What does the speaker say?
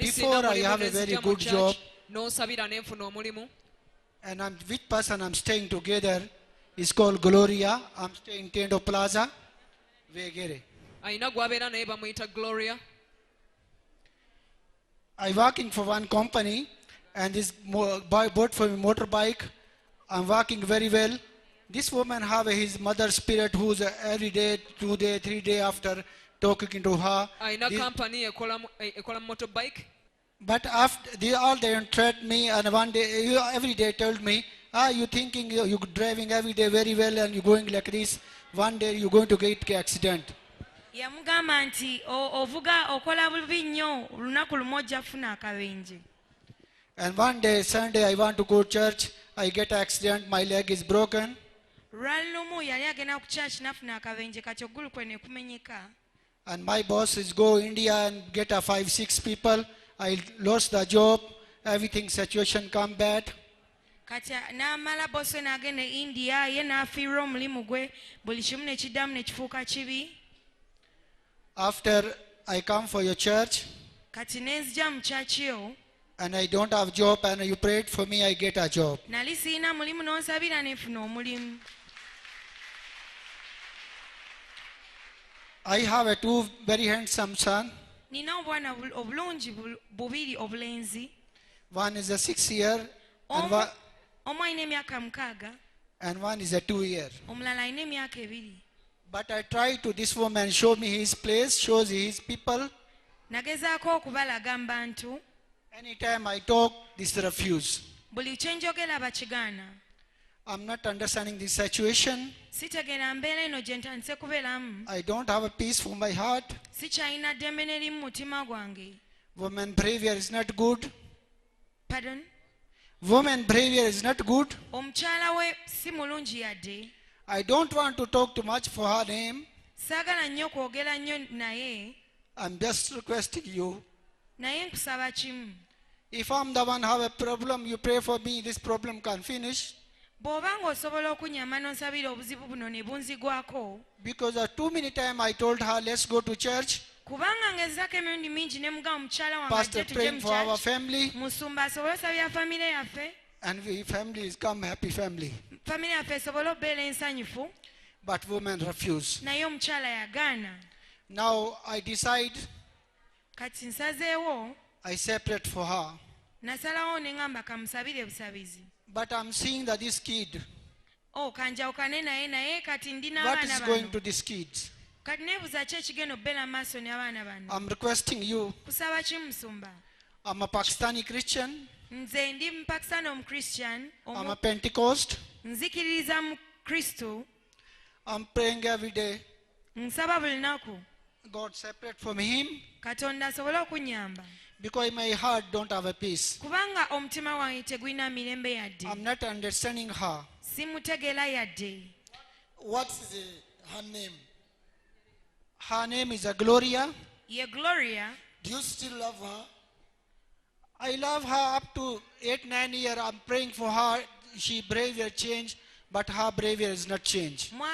before I have a very good job, n'osabira n'enfuna omulimu. and which person I'm staying together is called Gloria. I'm staying Tendo Plaza, Vegere. Ayina gw'abeera naye bamuyita Gloria. I'm working for one company, and this boy bought for me motorbike. I'm working very well. This woman have his mother spirit, who's every day, 2 day, 3 day after talking to her. Ayina company ekola motorbike. But after they threatened me, and one day, every day told me, you thinking you're driving every day very well and you're going like this, one day you're going to get accident. Yamugamba nti ovuga okola bubi nnyo olunaku lumu ojja kufuna akabenje. And one day, Sunday, I want to go to church, I get accident, my leg is broken. Lwali lumu yali agenda ku church n'afuna akabenje kati oggulu kwe ne kumenyeka. And my boss is go India and get 5-6 people. I lost the job, everything situation come bad. Kati n'amala boss we n'agenda India ye n'afiirwa omulimu gwe buli kimu ne kiddamu ne kifuuka kibi. After I come for your church, Kati nenzija mu church yo, and I don't have job, and you prayed for me, I get a job. nali siina mulimu n'onsabira n'enfuna omulimu. I have 2 very handsome son. Nina obwana obulungi bubiri obulenzi. One is a 6 year, Omu alina emyaka 6, and one is a 2 year. omulala alina emyaka 2. But I try to this woman show me his place, shows his people. Nagezaako okubalaga mu bantu. Anytime I talk, this refuse. Buli kye njogera bakigaana. I'm not understanding this situation. Sitegeera mbeera eno gye ntandise kubeeramu. I don't have a peace for my heart. Sikyalina ddembe n'erimu mutima gwange. Woman behavior is not good. Pardon? Woman behavior is not good. Omukyala we si mulungi yadde. I don't want to talk too much for her name. Saagala nnyo kwogera nnyo naye. I'm just requesting you. Naye nkusaba kimu. If I'm the one who have a problem, you pray for me, this problem can finish. Bw'oba ng'osobola okunyamba n'onsabira obuzibu buno ne bunzigwako. Because too many times I told her, let's go to church. Kubanga ngezaako emirundi mingi ne mugamba mukyala wange Pastor ajje tujje praying mu for our church. family. Musumba asobole osabira famire yaffe. And we families come happy family. Famire yaffe esobole okubeera ensanyufu. But women refuse. Naye omukyala yagaana. Now I decide Kati nsazeewo. I separate for her. Nasalawo ne ngamba kamusabire busabizi. But I'm seeing that this kid, Kanjawukane naye kati ndina what abaana is going bano. to this kid? Kati neebuuza ki ekigenda okubeera maaso n'abaana bano. I'm requesting you. Kusaba ki musumba? I'm a Pakistani Christian. Nze ndi Mupakisani Omuchristian. I'm a Pentecost. Nzikiririza mu Kristo. I'm praying every day. Nsaba buli lunaku. God separate from him. Katonda asobole okunyamba. Because my heart don't have a peace. Kubanga omutima wange tegulina mirembe yadde. I'm not understanding her. Simutegeera yadde. What's her name? Her name is Gloria. Ye Gloria. Do you still love her? I love her up to 8-9 years. I'm praying for her. She behavior change, but her behavior is not changed.